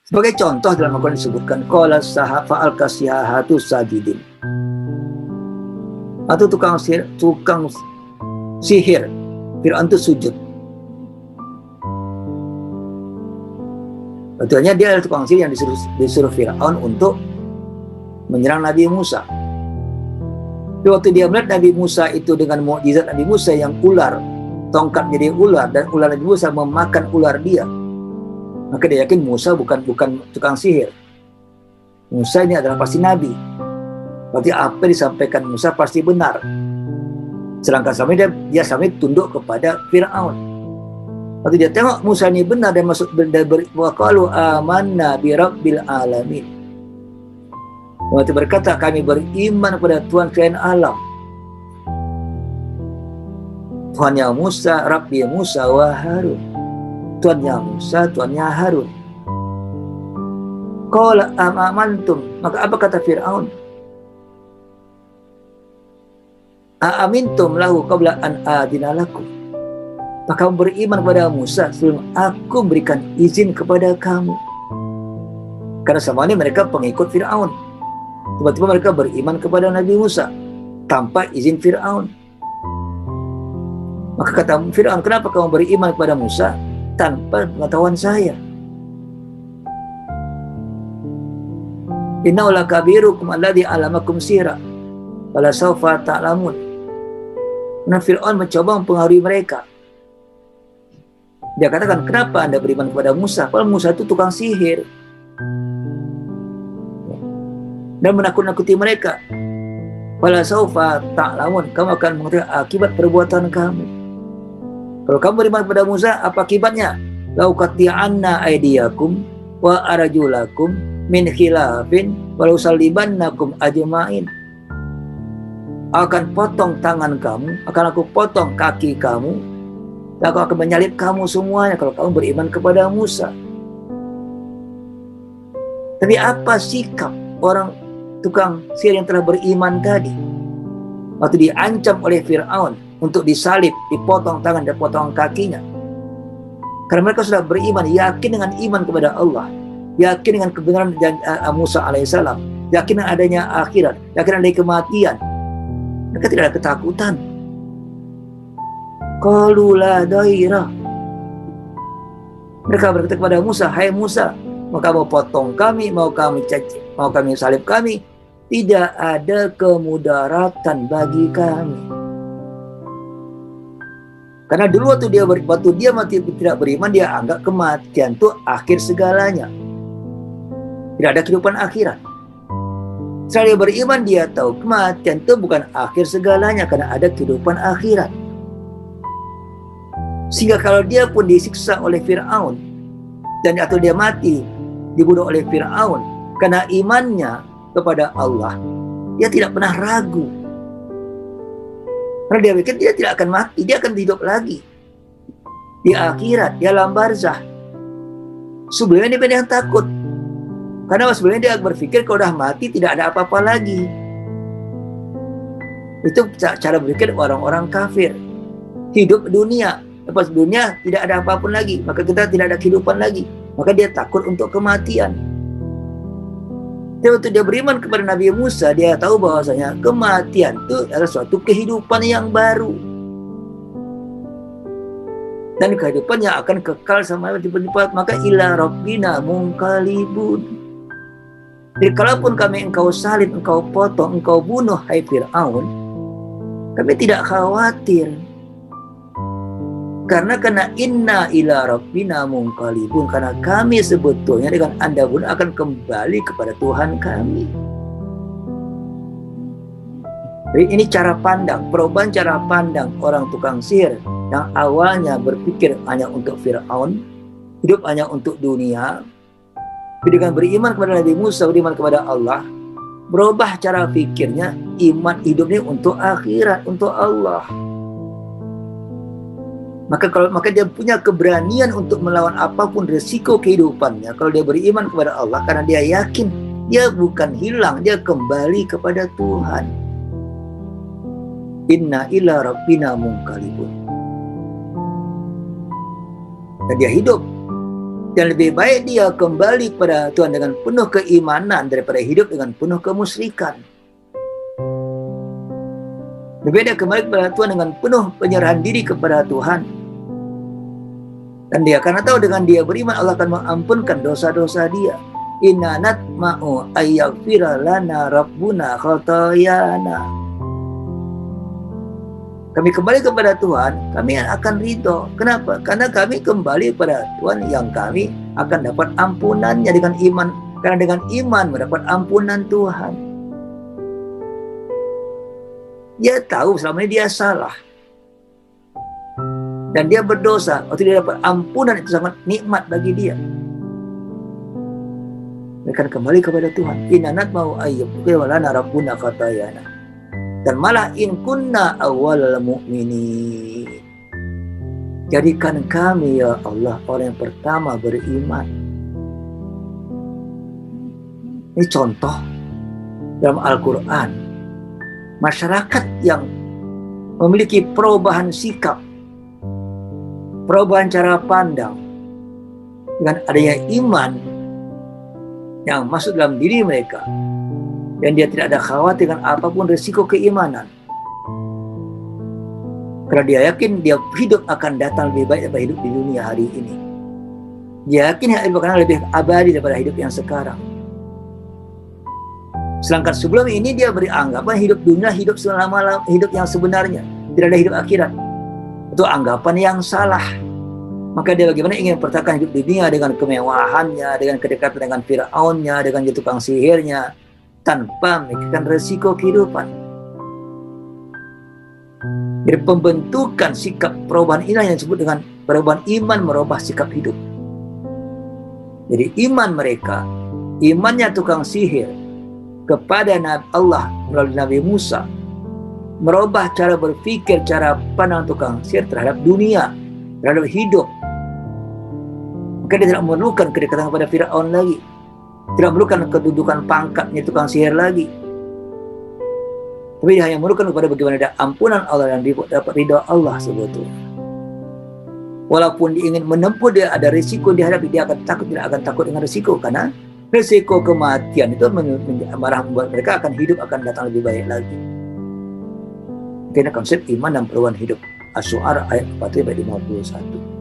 Sebagai contoh dalam Al-Quran disebutkan qala fa'al kasihatu sajidin, atau tukang sihir Fir'aun itu sujud. Betulnya dia adalah tukang sihir yang disuruh Fir'aun untuk menyerang Nabi Musa. Tapi waktu dia melihat Nabi Musa itu dengan mukjizat Nabi Musa yang ular, tongkat jadi ular, dan ular Nabi Musa memakan ular dia, maka dia yakin Musa bukan tukang sihir. Musa ini adalah pasti Nabi. Berarti apa yang disampaikan Musa pasti benar. Sedangkan sampai dia sampai tunduk kepada Fir'aun. Waktu dia tengok Musa ini benar, dan masuk wa qalu amanna bi rabbil alamin. Waktu berkata kami beriman kepada Tuhan sekalian alam. Tuhannya Musa, Rabbi Musa wa Harun. Tuhannya Musa, Tuhannya Harun. Qala amantum, maka apa kata Fir'aun? Aamintum lahu qabla an adina lakum. Maka kamu beriman kepada Musa sebelum aku berikan izin kepada kamu. Karena semuanya mereka pengikut Fir'aun. Tiba-tiba mereka beriman kepada Nabi Musa tanpa izin Fir'aun. Maka kata Fir'aun, kenapa kamu beriman kepada Musa tanpa pengetahuan saya? Innahu lakabirukum alladzi 'allamakum sihra wala sawfa ta'lamun. Nah, Fir'aun mencoba mempengaruhi mereka. Dia katakan, kenapa Anda beriman kepada Musa? Padahal Musa itu tukang sihir. Dan menakut-nakuti mereka. Wala sawfa ta'lamun, kamu akan mengetahui akibat perbuatan kamu. Kalau kamu beriman kepada Musa, apa akibatnya? Lau qati'anna aydiyakum wa arjulakum min khilafin wa usallibannakum ajma'in. Akan potong tangan kamu, akan aku potong kaki kamu, dan aku akan menyalib kamu semuanya kalau kamu beriman kepada Musa. Tapi apa sikap orang tukang sihir yang telah beriman tadi? Waktu diancam oleh Fir'aun untuk disalib, dipotong tangan dan potong kakinya. Karena mereka sudah beriman, yakin dengan iman kepada Allah, yakin dengan kebenaran Musa alaihissalam, yakin dengan adanya akhirat, yakin adanya kematian. Mereka tidak ada ketakutan. Qalu la daira. Mereka berkata kepada Musa, hai Musa, mau kamu potong kami, mau kami salib kami, tidak ada kemudaratan bagi kami. Karena dulu waktu dia mati tidak beriman, dia anggap kematian itu akhir segalanya. Tidak ada kehidupan akhirat. Setelah dia beriman, dia tahu kematian itu bukan akhir segalanya, karena ada kehidupan akhirat. Sehingga kalau dia pun disiksa oleh Fir'aun, dan atau dia mati dibunuh oleh Fir'aun karena imannya kepada Allah, dia tidak pernah ragu. Karena dia pikir dia tidak akan mati, dia akan hidup lagi di akhirat, di alam barzah. Sebelumnya dia benar yang takut, karena sebelumnya dia berpikir kalau sudah mati tidak ada apa-apa lagi. Itu cara berpikir orang-orang kafir. Hidup dunia, lepas dunia tidak ada apapun lagi, maka kita tidak ada kehidupan lagi. Maka dia takut untuk kematian. Tapi waktu dia beriman kepada Nabi Musa, dia tahu bahwasanya kematian itu adalah suatu kehidupan yang baru. Dan kehidupan yang akan kekal sama tempat, maka ila rabbina munqalibun. Jadi kalaupun kami engkau salib, engkau potong, engkau bunuh, hai Fir'aun, kami tidak khawatir. Karena inna ila rabbina munqalibun, karena kami sebetulnya dengan Anda pun akan kembali kepada Tuhan kami. Jadi ini cara pandang, perubahan cara pandang orang tukang sihir yang awalnya berpikir hanya untuk Fir'aun, hidup hanya untuk dunia. Tapi dengan beriman kepada Nabi Musa, beriman kepada Allah, berubah cara pikirnya, iman hidupnya untuk akhirat, untuk Allah. Maka dia punya keberanian untuk melawan apapun resiko kehidupannya kalau dia beriman kepada Allah, karena dia yakin dia bukan hilang, dia kembali kepada Tuhan. Inna ila rabbina munqalibun. Dan dia hidup Dan lebih baik dia kembali pada Tuhan dengan penuh keimanan daripada hidup dengan penuh kemusyrikan. Lebih baik dia kembali kepada Tuhan dengan penuh penyerahan diri kepada Tuhan. Dan dia karena tahu dengan dia beriman Allah akan mengampunkan dosa-dosa dia. Inna natma'u ayyaghfira lana rabbuna khatayana. Kami kembali kepada Tuhan, kami akan ridho. Kenapa? Karena kami kembali kepada Tuhan yang kami akan dapat ampunannya dengan iman. Karena dengan iman mendapat ampunan Tuhan. Dia tahu selama ini dia salah. Dan dia berdosa. Waktu dia dapat ampunan itu sangat nikmat bagi dia. Dia akan kembali kepada Tuhan. Inna natma'u ayyaghfira lana rabbuna khatayana. Dan malah in kunna awwalal mu'minin. Jadikan kami ya Allah orang yang pertama beriman. Ini contoh dalam Al-Quran. Masyarakat yang memiliki perubahan sikap, perubahan cara pandang, dengan adanya iman yang masuk dalam diri mereka, dan dia tidak ada khawatir dengan apapun risiko keimanan. Karena dia yakin dia hidup akan datang lebih baik daripada hidup di dunia hari ini. Dia yakin hidup akan lebih abadi daripada hidup yang sekarang. Sedangkan sebelum ini dia beri anggapan hidup dunia, hidup selama hidup yang sebenarnya. Tidak ada hidup akhirat. Itu anggapan yang salah. Maka dia bagaimana ingin mempertahankan hidup dunia dengan kemewahannya, dengan kedekatan dengan Fir'aunnya, dengan tukang sihirnya, tanpa memikirkan resiko kehidupan. Jadi pembentukan sikap perubahan inilah yang disebut dengan perubahan iman merubah sikap hidup. Jadi iman mereka, imannya tukang sihir kepada Allah melalui Nabi Musa, merubah cara berpikir, cara pandang tukang sihir terhadap dunia, terhadap hidup. Maka dia tidak memerlukan kedekatan kepada Fir'aun lagi, tidak memerlukan kedudukan pangkatnya tukang sihir lagi, tapi dia hanya memerlukan kepada bagaimana ada ampunan Allah dan dapat ridha Allah sebetulnya. Walaupun dia ingin menempuh, dia ada risiko dihadapi, dia akan takut, tidak akan takut dengan risiko, karena risiko kematian itu membuat mereka akan hidup, akan datang lebih baik lagi. Karena konsep iman dan perubahan hidup. Asy-Syu'ara ayat 41.